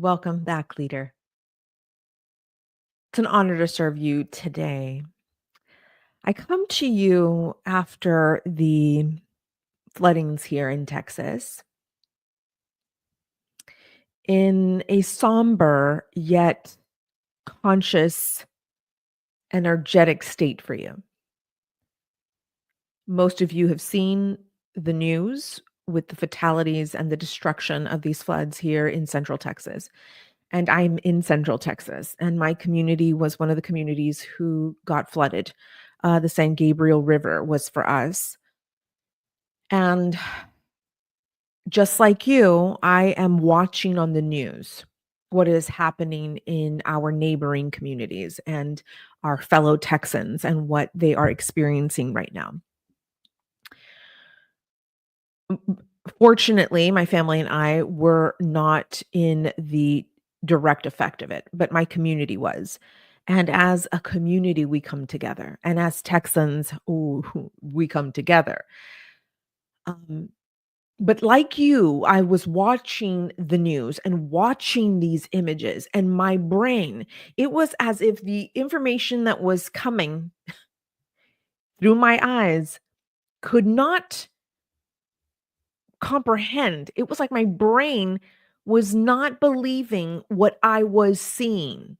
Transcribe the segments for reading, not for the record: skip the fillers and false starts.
Welcome back, leader. It's an honor to serve you today. I come to you after the floodings here in Texas in a somber yet conscious, energetic state for you. Most of you have seen the news with the fatalities and the destruction of these floods here in Central Texas. And I'm in Central Texas, and my community was one of the communities who got flooded. The San Gabriel River was for us. And just like you, I am watching on the news what is happening in our neighboring communities and our fellow Texans and what they are experiencing right now. Fortunately, my family and I were not in the direct effect of it, but my community was. And as a community, we come together. And as Texans, ooh, we come together. Um, but like you, I was watching the news and watching these images, and my brain, it was as if the information that was coming through my eyes could not comprehend. It was like my brain was not believing what I was seeing.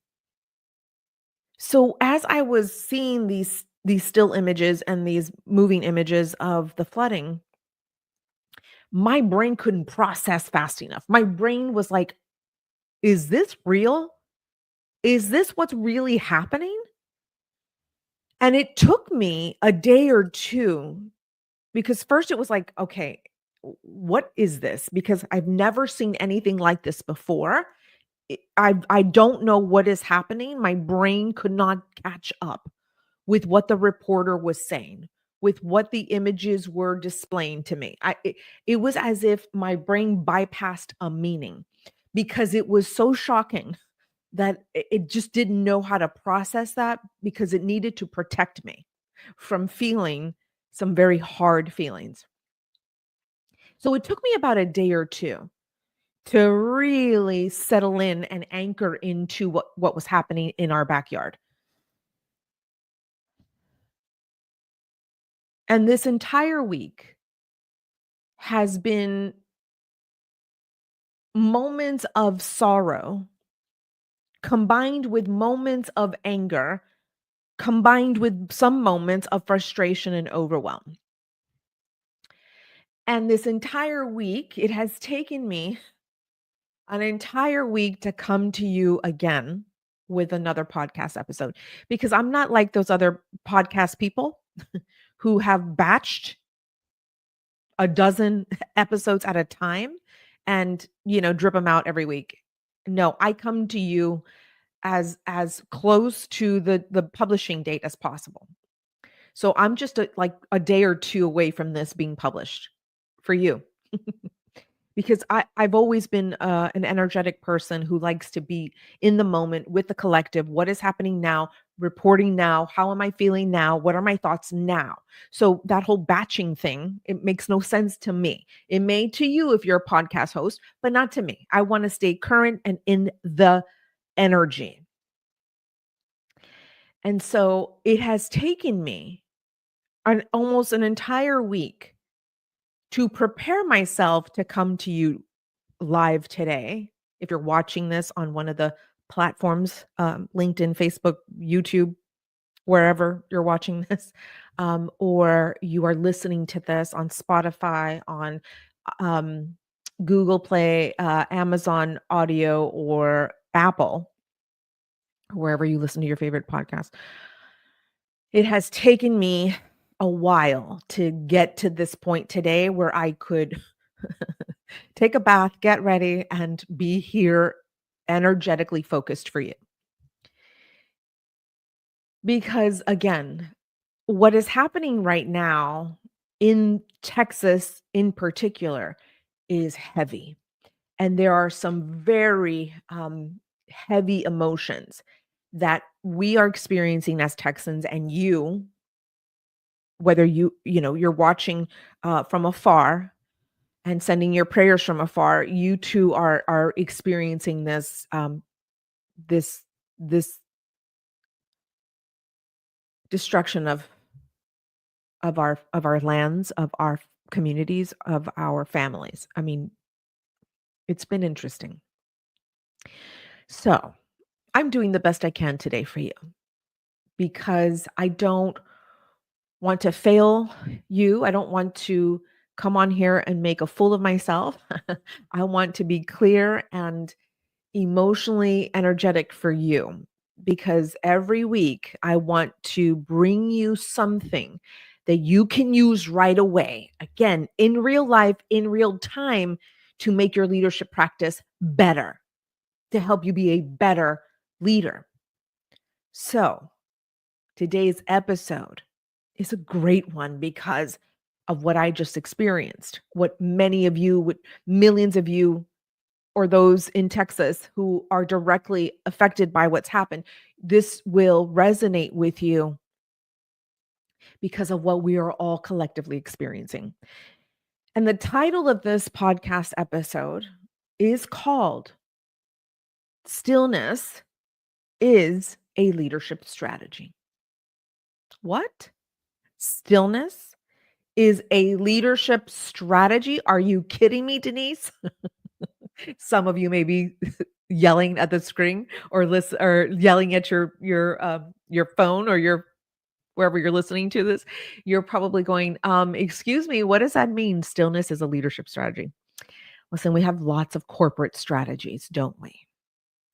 So as I was seeing these still images and these moving images of the flooding, my brain couldn't process fast enough. My brain was like, is this real? Is this what's really happening? And it took me a day or two because first it was like, okay, what is this? Because I've never seen anything like this before. I don't know what is happening. My brain could not catch up with what the reporter was saying, with what the images were displaying to me. It was as if my brain bypassed a meaning because it was so shocking that it just didn't know how to process that because it needed to protect me from feeling some very hard feelings. So it took me about a day or two to really settle in and anchor into what was happening in our backyard. And this entire week has been moments of sorrow combined with moments of anger, combined with some moments of frustration and overwhelm. And this entire week, it has taken me an entire week to come to you again with another podcast episode because I'm not like those other podcast people who have batched a dozen episodes at a time and, drip them out every week. No, I come to you as close to the publishing date as possible. So I'm just like a day or two away from this being published for you. Because I've always been an energetic person who likes to be in the moment with the collective. What is happening now? Reporting now. How am I feeling now? What are my thoughts now? So that whole batching thing, it makes no sense to me. It may to you if you're a podcast host, but not to me. I want to stay current and in the energy. And so it has taken me almost an entire week to prepare myself to come to you live today. If you're watching this on one of the platforms, LinkedIn, Facebook, YouTube, wherever you're watching this, or you are listening to this on Spotify, on Google Play, Amazon Audio, or Apple, wherever you listen to your favorite podcast. It has taken me a while to get to this point today where I could take a bath, get ready, and be here energetically focused for you. Because again, what is happening right now in Texas in particular is heavy. And there are some very heavy emotions that we are experiencing as Texans, and whether you're watching from afar and sending your prayers from afar, you too are experiencing this this destruction of our lands, of our communities, of our families. I mean, it's been interesting. So, I'm doing the best I can today for you because I don't want to fail you. I don't want to come on here and make a fool of myself. I want to be clear and emotionally energetic for you because every week I want to bring you something that you can use right away. Again, in real life, in real time, to make your leadership practice better, to help you be a better leader. So, today's episode is a great one because of what I just experienced, what many of you, what millions of you, or those in Texas who are directly affected by what's happened. This will resonate with you because of what we are all collectively experiencing. And the title of this podcast episode is called Stillness is a Leadership Strategy. What? Stillness is a leadership strategy? Are you kidding me, Denise? Some of you may be yelling at the screen or listen or yelling at your phone or your wherever you're listening to this. You're probably going, excuse me, what does that mean? Stillness is a leadership strategy. Listen, we have lots of corporate strategies, don't we?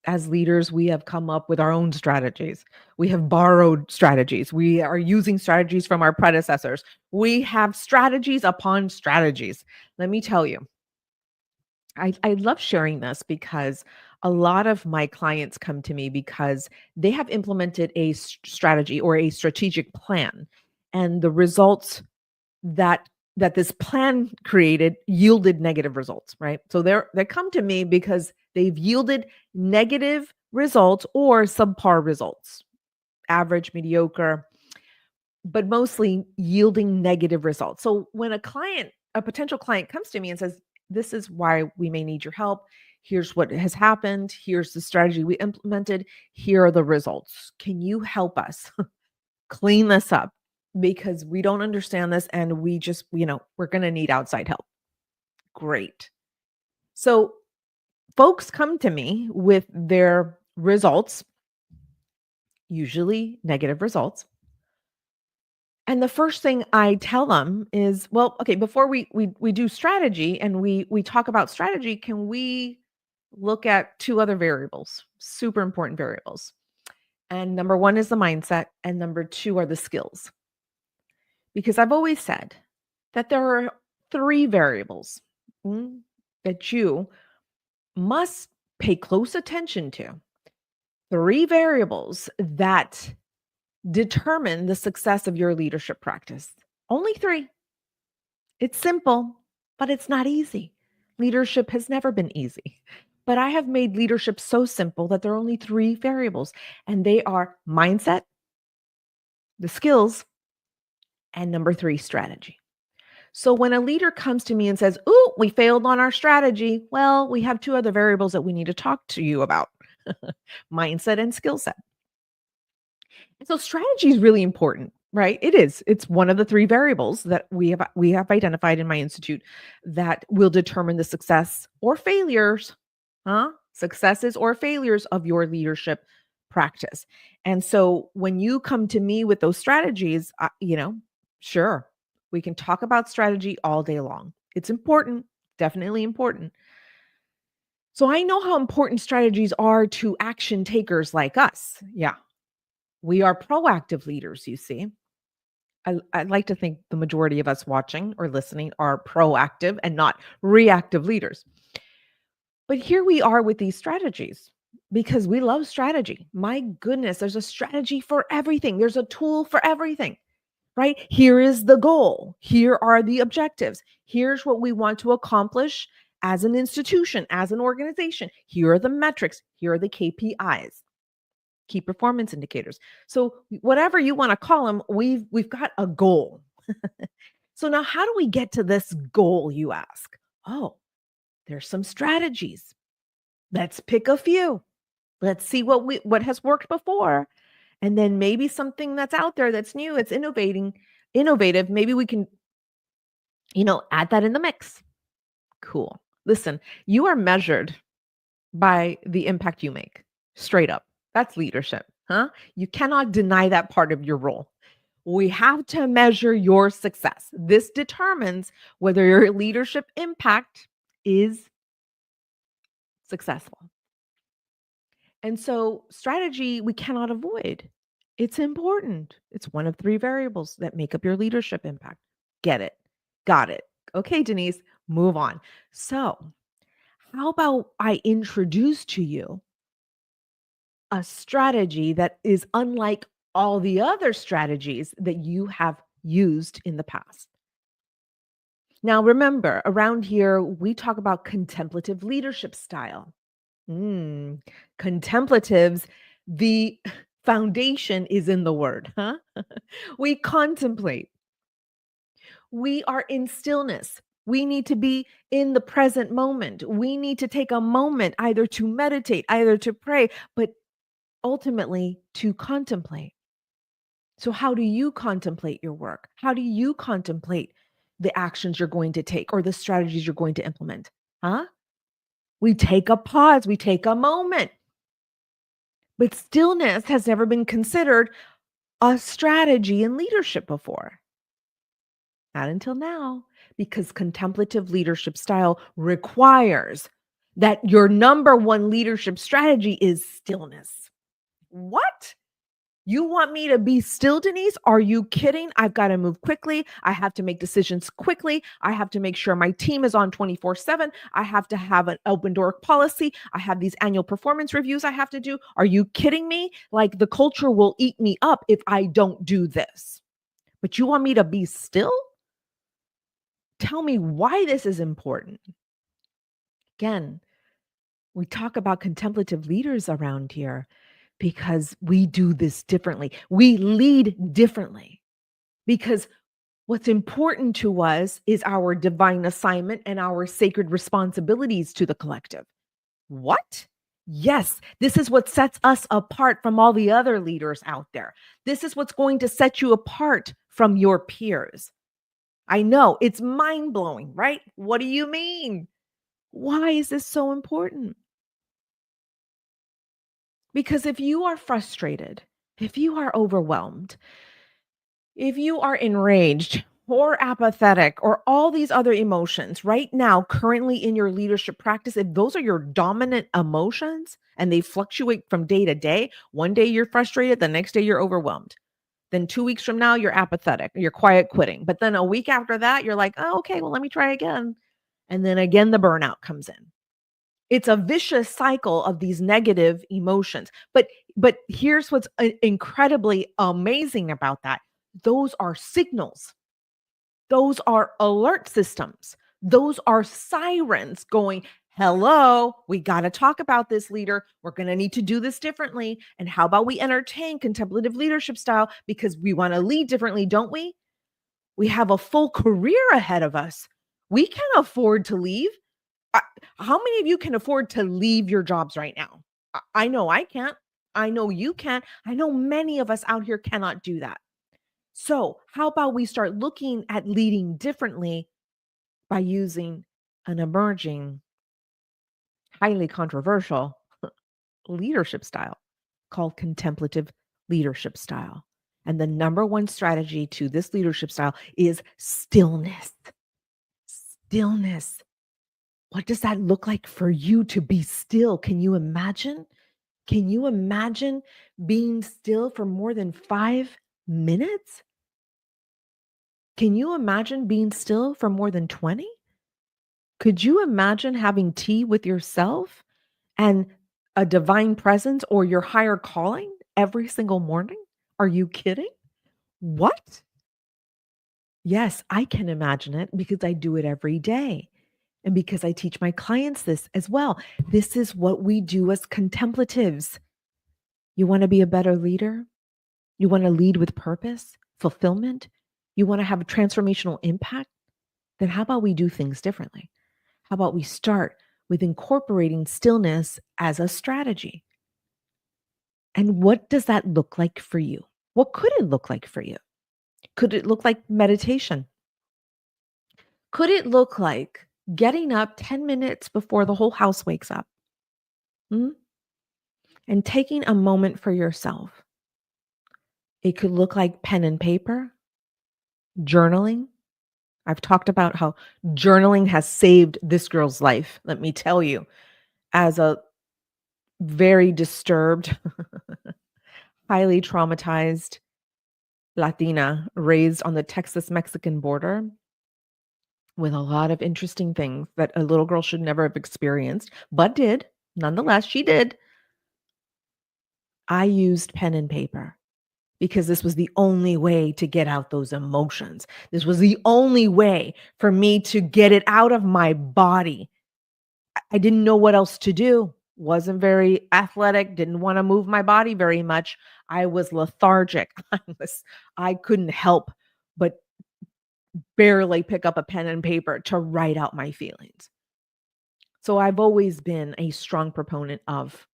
As leaders, we have come up with our own strategies. We have borrowed strategies. We are using strategies from our predecessors. We have strategies upon strategies. Let me tell you, I love sharing this because a lot of my clients come to me because they have implemented a strategy or a strategic plan, and the results that this plan created yielded negative results, right? So they come to me because they've yielded negative results or subpar results, average, mediocre, but mostly yielding negative results. So when a potential client comes to me and says, this is why we may need your help. Here's what has happened. Here's the strategy we implemented. Here are the results. Can you help us clean this up? Because we don't understand this and we just, we're going to need outside help. Great. So folks come to me with their results, usually negative results. And the first thing I tell them is, well, okay, before we do strategy and we talk about strategy, can we look at two other variables, super important variables? And number one is the mindset, and number two are the skills. Because I've always said that there are three variables that you must pay close attention to. Three variables that determine the success of your leadership practice. Only three. It's simple, but it's not easy. Leadership has never been easy. But I have made leadership so simple that there are only three variables, and they are mindset, the skills, and number three, strategy. So when a leader comes to me and says, "Ooh, we failed on our strategy," well, we have two other variables that we need to talk to you about, mindset and skill set. And so strategy is really important, right? It is. It's one of the three variables that we have identified in my institute that will determine the success or failures, successes or failures of your leadership practice. And so when you come to me with those strategies, sure, we can talk about strategy all day long. It's important, definitely important. So I know how important strategies are to action takers like us. Yeah. We are proactive leaders, you see. I'd like to think the majority of us watching or listening are proactive and not reactive leaders. But here we are with these strategies because we love strategy. My goodness, there's a strategy for everything. There's a tool for everything, right? Here is the goal. Here are the objectives. Here's what we want to accomplish as an institution, as an organization. Here are the metrics. Here are the KPIs. Key performance indicators. So whatever you want to call them, we've got a goal. So now how do we get to this goal, you ask? Oh, there's some strategies. Let's pick a few. Let's see what has worked before. And then maybe something that's out there that's new, it's innovative. Maybe we can, add that in the mix. Cool. Listen, you are measured by the impact you make. Straight up. That's leadership, huh? You cannot deny that part of your role. We have to measure your success. This determines whether your leadership impact is successful. And so, strategy we cannot avoid. It's important. It's one of three variables that make up your leadership impact. Get it? Got it. Okay, Denise, move on. So, how about I introduce to you a strategy that is unlike all the other strategies that you have used in the past? Now, remember, around here, we talk about contemplative leadership style. Mm, contemplatives, the foundation is in the word, huh? We contemplate. We are in stillness. We need to be in the present moment. We need to take a moment either to meditate, either to pray, but ultimately to contemplate. So, how do you contemplate your work? How do you contemplate the actions you're going to take or the strategies you're going to implement? Huh? We take a pause, we take a moment. But stillness has never been considered a strategy in leadership before. Not until now, because contemplative leadership style requires that your number one leadership strategy is stillness. What? You want me to be still, Denise? Are you kidding? I've got to move quickly. I have to make decisions quickly. I have to make sure my team is on 24/7. I have to have an open door policy. I have these annual performance reviews I have to do. Are you kidding me? Like the culture will eat me up if I don't do this. But you want me to be still? Tell me why this is important. Again, we talk about contemplative leaders around here because we do this differently. We lead differently because what's important to us is our divine assignment and our sacred responsibilities to the collective. What? Yes, this is what sets us apart from all the other leaders out there. This is what's going to set you apart from your peers. I know it's mind blowing, right? What do you mean? Why is this so important? Because if you are frustrated, if you are overwhelmed, if you are enraged or apathetic or all these other emotions right now, currently in your leadership practice, if those are your dominant emotions and they fluctuate from day to day, one day you're frustrated, the next day you're overwhelmed. Then 2 weeks from now, you're apathetic, you're quiet quitting. But then a week after that, you're like, oh, okay, well, let me try again. And then again, the burnout comes in. It's a vicious cycle of these negative emotions. But here's what's incredibly amazing about that. Those are signals. Those are alert systems. Those are sirens going, hello, we got to talk about this, leader. We're going to need to do this differently. And how about we entertain contemplative leadership style because we want to lead differently, don't we? We have a full career ahead of us. We can't afford to leave. How many of you can afford to leave your jobs right now? I know I can't. I know you can't. I know many of us out here cannot do that. So, how about we start looking at leading differently by using an emerging, highly controversial leadership style called contemplative leadership style. And the number one strategy to this leadership style is stillness. Stillness. What does that look like for you to be still? Can you imagine? Can you imagine being still for more than 5 minutes? Can you imagine being still for more than 20? Could you imagine having tea with yourself and a divine presence or your higher calling every single morning? Are you kidding? What? Yes, I can imagine it because I do it every day. And because I teach my clients this as well. This is what we do as contemplatives. You want to be a better leader? You want to lead with purpose, fulfillment? You want to have a transformational impact? Then how about we do things differently? How about we start with incorporating stillness as a strategy? And what does that look like for you? What could it look like for you? Could it look like meditation? Could it look like getting up 10 minutes before the whole house wakes up? Mm? And taking a moment for yourself? It could look like pen and paper, journaling. I've talked about how journaling has saved this girl's life, let me tell you, as a very disturbed, highly traumatized Latina raised on the Texas Mexican border with a lot of interesting things that a little girl should never have experienced, but did. Nonetheless, she did. I used pen and paper because this was the only way to get out those emotions. This was the only way for me to get it out of my body. I didn't know what else to do. Wasn't very athletic, didn't want to move my body very much. I was lethargic. I couldn't help but barely pick up a pen and paper to write out my feelings. So I've always been a strong proponent of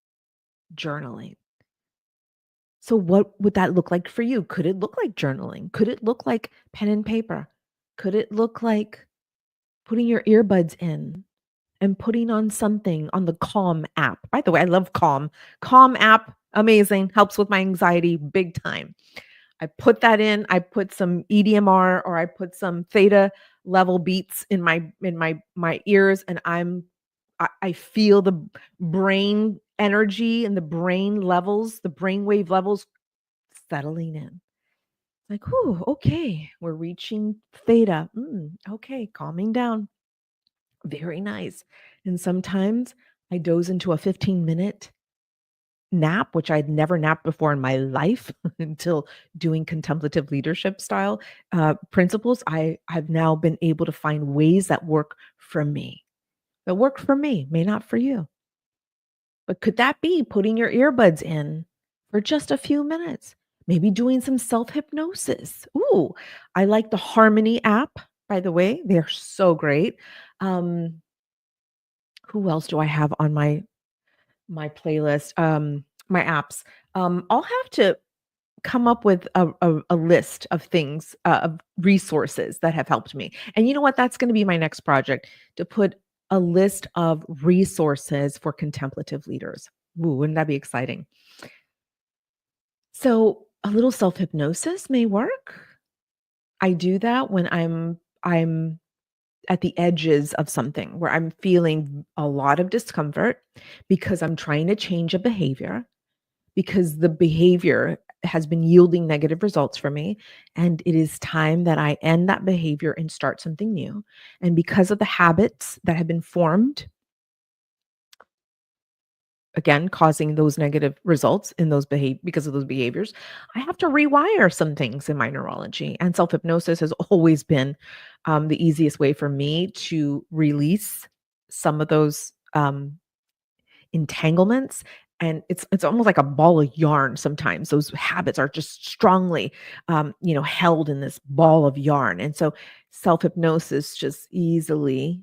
journaling. So what would that look like for you? Could it look like journaling? Could it look like pen and paper? Could it look like putting your earbuds in and putting on something on the Calm app? By the way, I love Calm. Calm app, amazing, helps with my anxiety big time. I put that in, I put some EDMR or I put some theta level beats in my ears and I feel the brain energy and the brain levels, the brainwave levels settling in. Like, "Whew, okay, we're reaching theta. Okay, calming down. Very nice." And sometimes I doze into a 15-minute nap, which I'd never napped before in my life until doing contemplative leadership style principles. I've now been able to find ways that work for me. That work for me, may not for you. But could that be putting your earbuds in for just a few minutes? Maybe doing some self hypnosis. Ooh, I like the Harmony app, by the way. They're so great. Um, who else do I have on my playlist? My apps. I'll have to come up with a list of things, of resources that have helped me. And you know what? That's going to be my next project to put a list of resources for contemplative leaders. Ooh, wouldn't that be exciting? So a little self hypnosis may work. I do that when I'm at the edges of something where I'm feeling a lot of discomfort because I'm trying to change a behavior because the behavior has been yielding negative results for me. And it is time that I end that behavior and start something new. And because of the habits that have been formed, again, causing those negative results in those behavior because of those behaviors, I have to rewire some things in my neurology. And self hypnosis has always been the easiest way for me to release some of those entanglements, and it's almost like a ball of yarn. Sometimes those habits are just strongly held in this ball of yarn, and so self hypnosis just easily,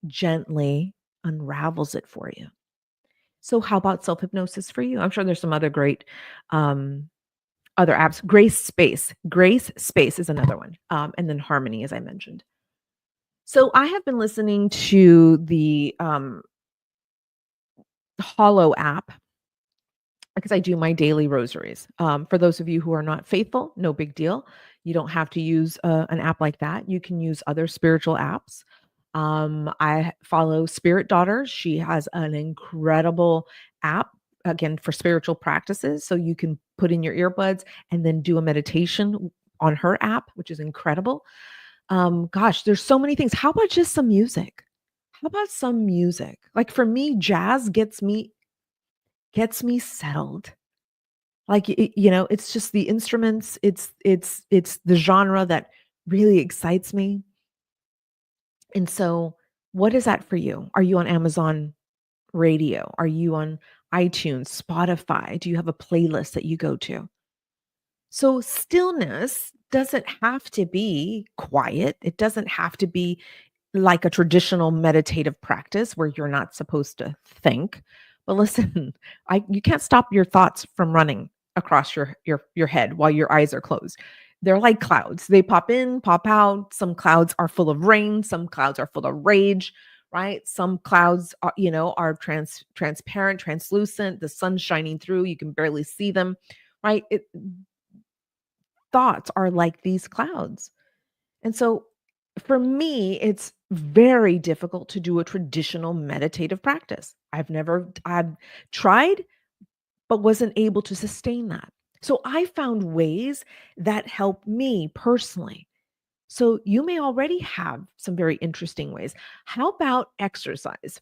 gently unravels it for you. So how about self hypnosis for you? I'm sure there's some other great um other apps. Grace Space is another one, and then Harmony, as I mentioned. So I have been listening to the Hollow app because I do my daily rosaries. For those of you who are not faithful, no big deal. You don't have to use an app like that. You can use other spiritual apps. I follow Spirit Daughter. She has an incredible app, again, for spiritual practices. So you can put in your earbuds and then do a meditation on her app, which is incredible. Gosh, there's so many things. How about just some music? How about some music? Like for me, jazz gets me settled. Like, it's just the instruments, it's the genre that really excites me. And so, what is that for you? Are you on Amazon Radio? Are you on iTunes, Spotify? Do you have a playlist that you go to? So, stillness doesn't have to be quiet. It doesn't have to be like a traditional meditative practice where you're not supposed to think. But listen, I you can't stop your thoughts from running across your head while your eyes are closed. They're like clouds. They pop in, pop out. Some clouds are full of rain, some clouds are full of rage, right? Some clouds are, are transparent, translucent, the sun's shining through, you can barely see them, right? Thoughts are like these clouds. And so for me, it's very difficult to do a traditional meditative practice. I've tried, but wasn't able to sustain that. So I found ways that help me personally. So you may already have some very interesting ways. How about exercise?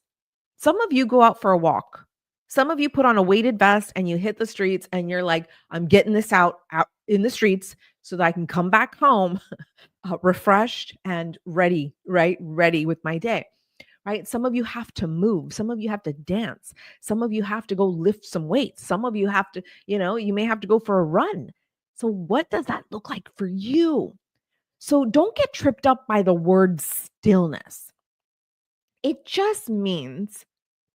Some of you go out for a walk. Some of you put on a weighted vest and you hit the streets and you're like, I'm getting this out in the streets so that I can come back home refreshed and ready, right? Ready with my day, right? Some of you have to move. Some of you have to dance. Some of you have to go lift some weights. Some of you have to, you may have to go for a run. So, what does that look like for you? So, don't get tripped up by the word stillness. It just means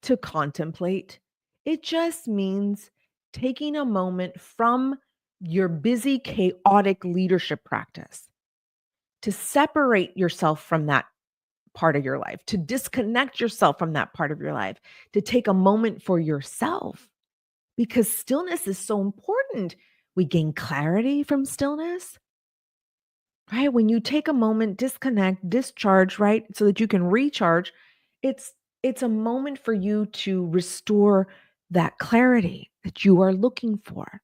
to contemplate, it just means taking a moment from your busy, chaotic leadership practice to separate yourself from that part of your life, to disconnect yourself from that part of your life, to take a moment for yourself because stillness is so important. We gain clarity from stillness, right? When you take a moment, disconnect, discharge, right? So that you can recharge, it's it's a moment for you to restore that clarity that you are looking for.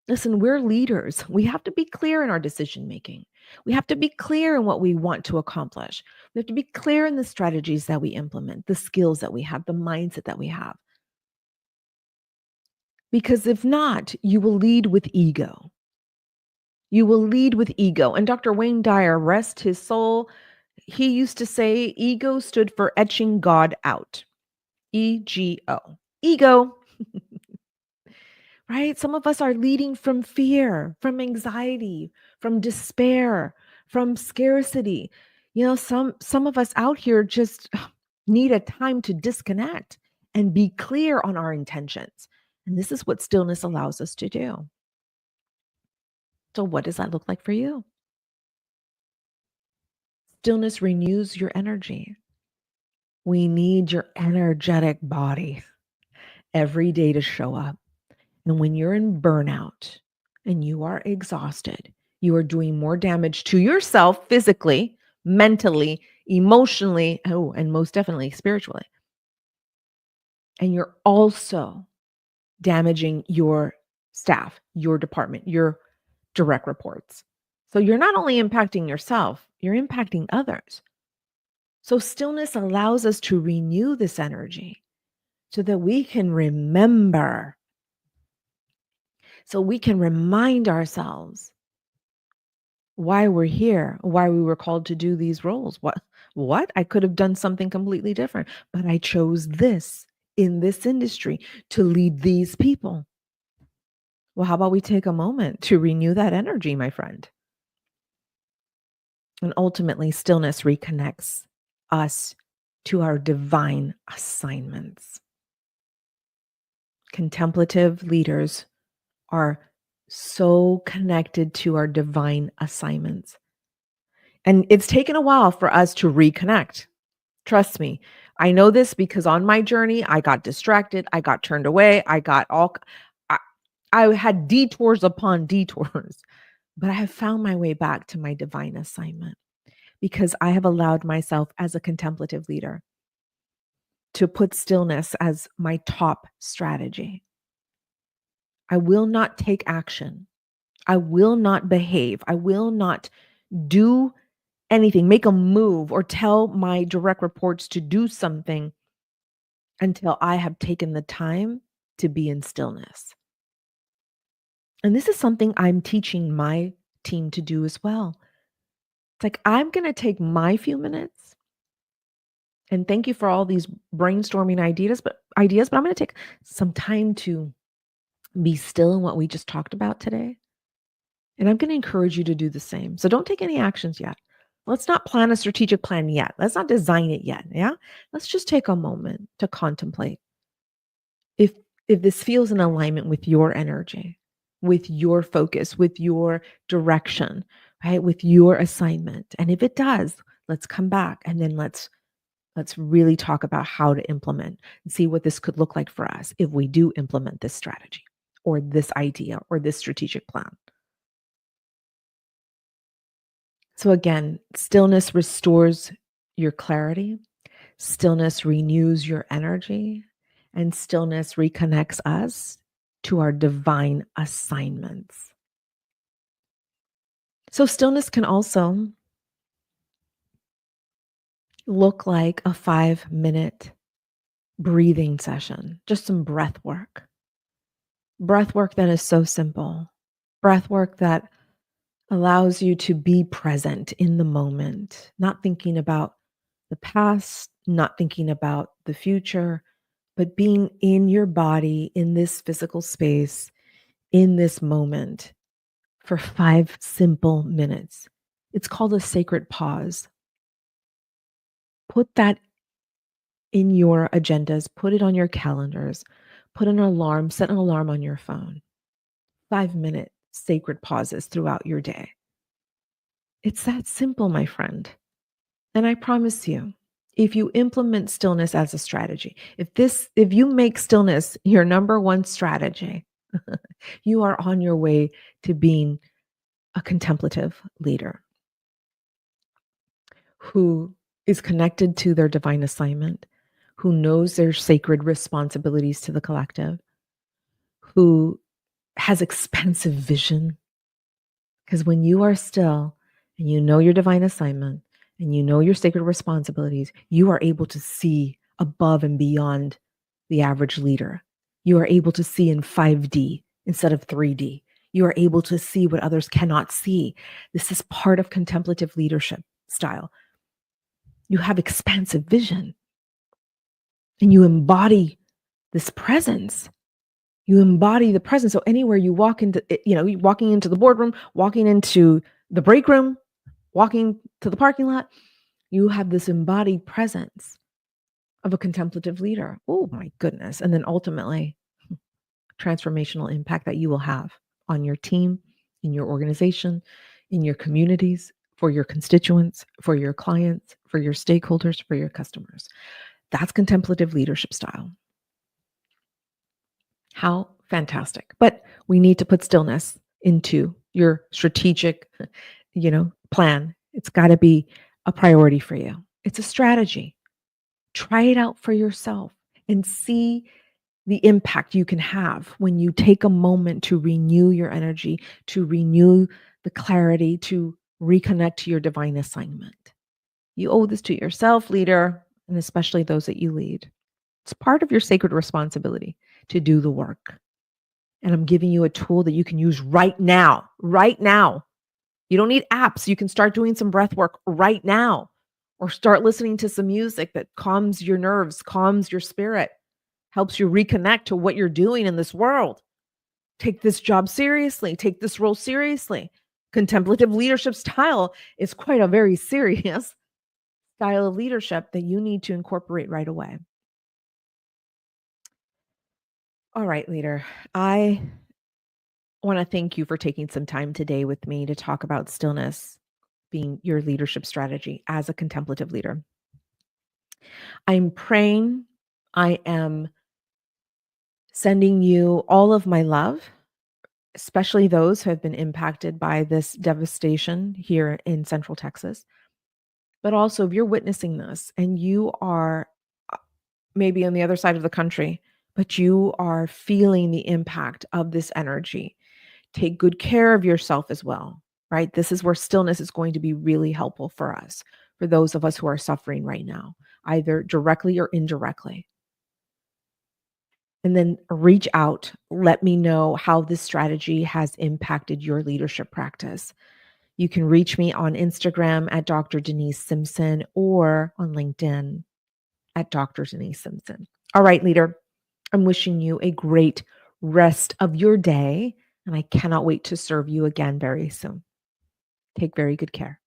Listen, we're leaders. We have to be clear in our decision making. We have to be clear in what we want to accomplish. We have to be clear in the strategies that we implement, the skills that we have, the mindset that we have. Because if not, you will lead with ego. You will lead with ego. And Dr. Wayne Dyer, rest his soul, he used to say ego stood for etching God out. EGO. Ego. Right? Some of us are leading from fear, from anxiety, from despair, from scarcity. Some of us out here just need a time to disconnect and be clear on our intentions. And this is what stillness allows us to do. So what does that look like for you? Stillness renews your energy. We need your energetic body every day to show up. And when you're in burnout and you are exhausted, you are doing more damage to yourself physically, mentally, emotionally, and most definitely spiritually. And you're also damaging your staff, your department, your direct reports. So you're not only impacting yourself, you're impacting others. So stillness allows us to renew this energy so that we can remember, so we can remind ourselves why we're here, why we were called to do these roles. What? I could have done something completely different, but I chose this in this industry to lead these people. Well, how about we take a moment to renew that energy, my friend? And ultimately, stillness reconnects us to our divine assignments. Contemplative leaders are so connected to our divine assignments. And it's taken a while for us to reconnect. Trust me. I know this because on my journey, I got distracted. I got turned away. I, I had detours upon detours, but I have found my way back to my divine assignment because I have allowed myself as a contemplative leader to put stillness as my top strategy. I will not take action. I will not behave. I will not do anything, make a move, or tell my direct reports to do something until I have taken the time to be in stillness. And this is something I'm teaching my team to do as well. It's like, I'm going to take my few minutes and thank you for all these brainstorming ideas, but I'm going to take some time to be still in what we just talked about today. And I'm going to encourage you to do the same. So don't take any actions yet. Let's not plan a strategic plan yet. Let's not design it yet. Yeah. Let's just take a moment to contemplate if this feels in alignment with your energy, with your focus, with your direction, right? With your assignment. And if it does, let's come back and then let's really talk about how to implement and see what this could look like for us if we do implement this strategy or this idea or this strategic plan. So again, stillness restores your clarity, stillness renews your energy, and stillness reconnects us to our divine assignments. So stillness can also look like a 5-minute breathing session, just some breath work. Breath work that is so simple. Breath work that allows you to be present in the moment, not thinking about the past, not thinking about the future, but being in your body, in this physical space, in this moment for 5 simple minutes. It's called a sacred pause. Put that in your agendas, put it on your calendars, put an alarm, set an alarm on your phone. 5-minute sacred pauses throughout your day. It's that simple, my friend. And I promise you, if you implement stillness as a strategy, if you make stillness your number one strategy, you are on your way to being a contemplative leader who is connected to their divine assignment, who knows their sacred responsibilities to the collective, who has expansive vision. Because when you are still and you know your divine assignment and you know your sacred responsibilities, you are able to see above and beyond the average leader. You are able to see in 5D instead of 3D. You are able to see what others cannot see. This is part of contemplative leadership style. You have expansive vision and you embody this presence. You embody the presence. So anywhere you walk into, walking into the boardroom, walking into the break room, walking to the parking lot, you have this embodied presence of a contemplative leader. Oh my goodness. And then ultimately, transformational impact that you will have on your team, in your organization, in your communities, for your constituents, for your clients, for your stakeholders, for your customers. That's contemplative leadership style. How fantastic. But we need to put stillness into your strategic, plan. It's got to be a priority for you. It's a strategy. Try it out for yourself and see the impact you can have when you take a moment to renew your energy, to renew the clarity, to reconnect to your divine assignment. You owe this to yourself, leader, and especially those that you lead. It's part of your sacred responsibility to do the work. And I'm giving you a tool that you can use right now, right now. You don't need apps. You can start doing some breath work right now or start listening to some music that calms your nerves, calms your spirit, helps you reconnect to what you're doing in this world. Take this job seriously. Take this role seriously. Contemplative leadership style is quite a very serious style of leadership that you need to incorporate right away. All right, leader. I want to thank you for taking some time today with me to talk about stillness being your leadership strategy as a contemplative leader. I'm praying, I am sending you all of my love, especially those who have been impacted by this devastation here in Central Texas. But also, if you're witnessing this and you are maybe on the other side of the country, but you are feeling the impact of this energy, take good care of yourself as well, right? This is where stillness is going to be really helpful for us, for those of us who are suffering right now, either directly or indirectly. And then reach out. Let me know how this strategy has impacted your leadership practice. You can reach me on Instagram at Dr. Denise Simpson or on LinkedIn at Dr. Denise Simpson. All right, leader, I'm wishing you a great rest of your day, and I cannot wait to serve you again very soon. Take very good care.